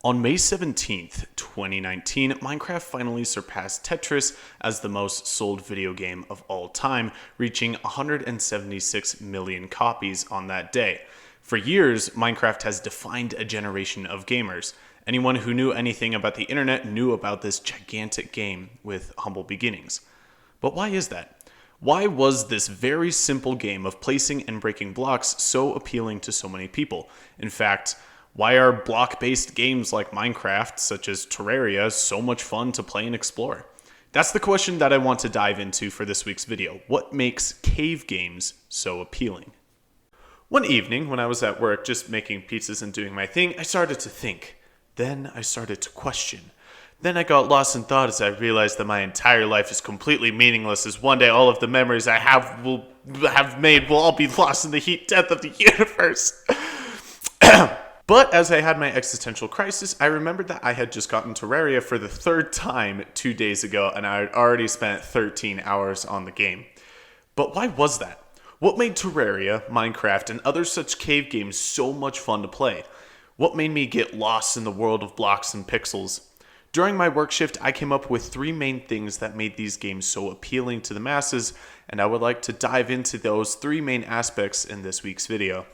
On May 17th, 2019, Minecraft finally surpassed Tetris as the most sold video game of all time, reaching 176 million copies on that day. For years, Minecraft has defined a generation of gamers. Anyone who knew anything about the internet knew about this gigantic game with humble beginnings. But why is that? Why was this very simple game of placing and breaking blocks so appealing to so many people? In fact, why are block-based games like Minecraft, such as Terraria, so much fun to play and explore? That's the question that I want to dive into for this week's video. What makes cave games so appealing? One evening, when I was at work just making pizzas and doing my thing, I started to think. Then I started to question. Then I got lost in thought as I realized that my entire life is completely meaningless, as one day all of the memories I have made will all be lost in the heat death of the universe. But as I had my existential crisis, I remembered that I had just gotten Terraria for the third time 2 days ago, and I had already spent 13 hours on the game. But why was that? What made Terraria, Minecraft, and other such cave games so much fun to play? What made me get lost in the world of blocks and pixels? During my work shift, I came up with 3 main things that made these games so appealing to the masses, and I would like to dive into those 3 main aspects in this week's video.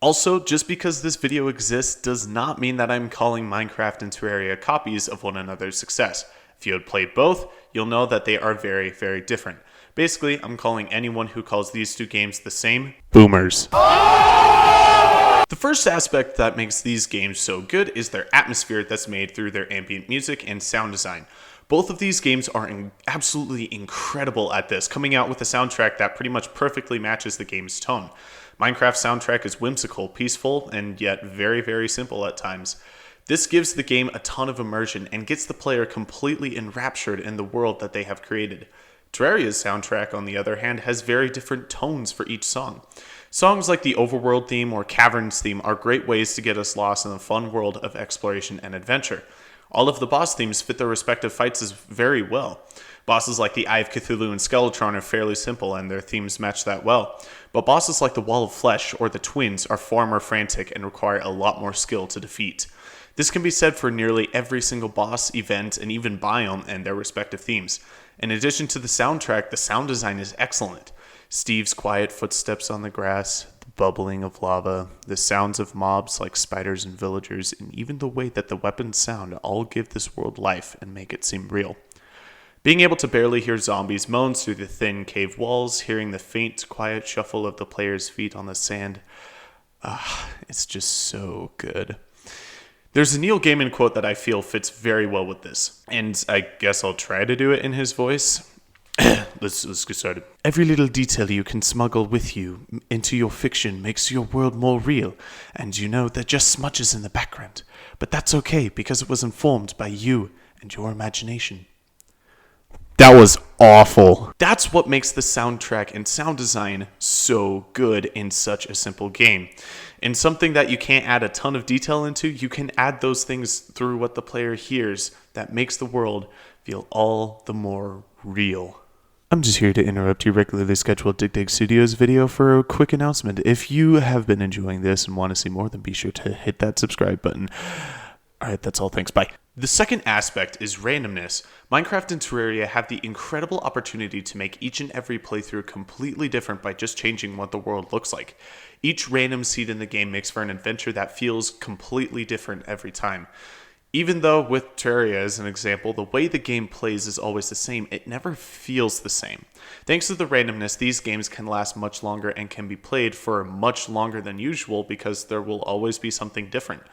Also, just because this video exists does not mean that I'm calling Minecraft and Terraria copies of one another's success. If you had played both, you'll know that they are very, very different. Basically, I'm calling anyone who calls these 2 games the same boomers. The first aspect that makes these games so good is their atmosphere that's made through their ambient music and sound design. Both of these games are absolutely incredible at this, coming out with a soundtrack that pretty much perfectly matches the game's tone. Minecraft's soundtrack is whimsical, peaceful, and yet very, very simple at times. This gives the game a ton of immersion and gets the player completely enraptured in the world that they have created. Terraria's soundtrack, on the other hand, has very different tones for each song. Songs like the Overworld theme or Caverns theme are great ways to get us lost in the fun world of exploration and adventure. All of the boss themes fit their respective fights very well. Bosses like the Eye of Cthulhu and Skeletron are fairly simple and their themes match that well. But bosses like the Wall of Flesh or the Twins are far more frantic and require a lot more skill to defeat. This can be said for nearly every single boss, event, and even biome and their respective themes. In addition to the soundtrack, the sound design is excellent. Steve's quiet footsteps on the grass, the bubbling of lava, the sounds of mobs like spiders and villagers, and even the way that the weapons sound all give this world life and make it seem real. Being able to barely hear zombies' moans through the thin cave walls, hearing the faint, quiet shuffle of the player's feet on the sand, it's just so good. There's a Neil Gaiman quote that I feel fits very well with this, and I guess I'll try to do it in his voice. Let's get started. Every little detail you can smuggle with you into your fiction makes your world more real, and you know that just smudges in the background. But that's okay, because it was informed by you and your imagination. That was awful. That's what makes the soundtrack and sound design so good in such a simple game. In something that you can't add a ton of detail into, you can add those things through what the player hears that makes the world feel all the more real. I'm just here to interrupt your regularly scheduled Dig-Daeg Studios video for a quick announcement. If you have been enjoying this and want to see more, then be sure to hit that subscribe button. Alright, that's all. Thanks. Bye. The second aspect is randomness. Minecraft and Terraria have the incredible opportunity to make each and every playthrough completely different by just changing what the world looks like. Each random seed in the game makes for an adventure that feels completely different every time. Even though with Terraria as an example, the way the game plays is always the same, it never feels the same. Thanks to the randomness, these games can last much longer and can be played for much longer than usual because there will always be something different.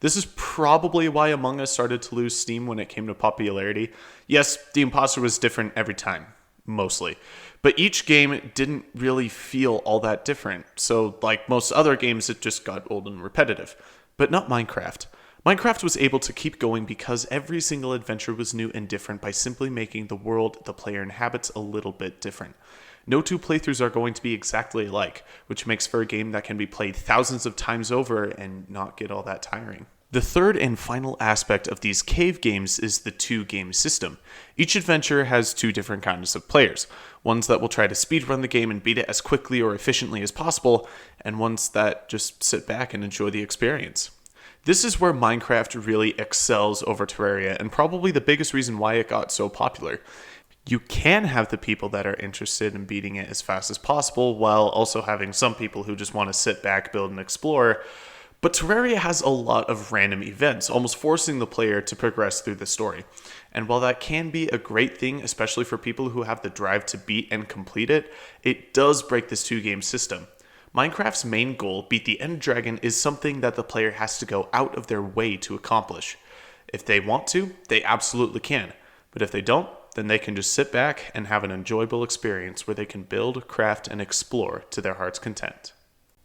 This is probably why Among Us started to lose steam when it came to popularity. Yes, the imposter was different every time, mostly. But each game didn't really feel all that different, so like most other games, it just got old and repetitive. But not Minecraft. Minecraft was able to keep going because every single adventure was new and different by simply making the world the player inhabits a little bit different. No 2 playthroughs are going to be exactly alike, which makes for a game that can be played thousands of times over and not get all that tiring. The third and final aspect of these cave games is the 2-game system. Each adventure has 2 different kinds of players. Ones that will try to speedrun the game and beat it as quickly or efficiently as possible, and ones that just sit back and enjoy the experience. This is where Minecraft really excels over Terraria, and probably the biggest reason why it got so popular. You can have the people that are interested in beating it as fast as possible, while also having some people who just want to sit back, build, and explore. But Terraria has a lot of random events, almost forcing the player to progress through the story. And while that can be a great thing, especially for people who have the drive to beat and complete it, it does break this two-game system. Minecraft's main goal, Beat the End Dragon, is something that the player has to go out of their way to accomplish. If they want to, they absolutely can. But if they don't, then they can just sit back and have an enjoyable experience where they can build, craft, and explore to their heart's content.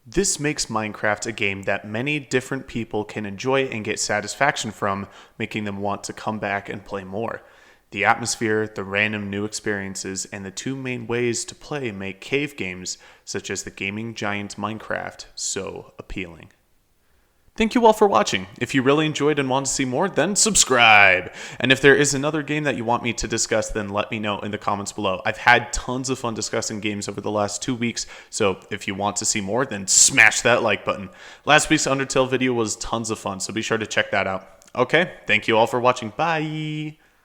This makes Minecraft a game that many different people can enjoy and get satisfaction from, making them want to come back and play more. The atmosphere, the random new experiences, and the two main ways to play make cave games, such as the gaming giant Minecraft, so appealing. Thank you all for watching. If you really enjoyed and want to see more, then subscribe. And if there is another game that you want me to discuss, then let me know in the comments below. I've had tons of fun discussing games over the last 2 weeks, so if you want to see more, then smash that like button. Last week's Undertale video was tons of fun, so be sure to check that out. Okay, thank you all for watching. Bye!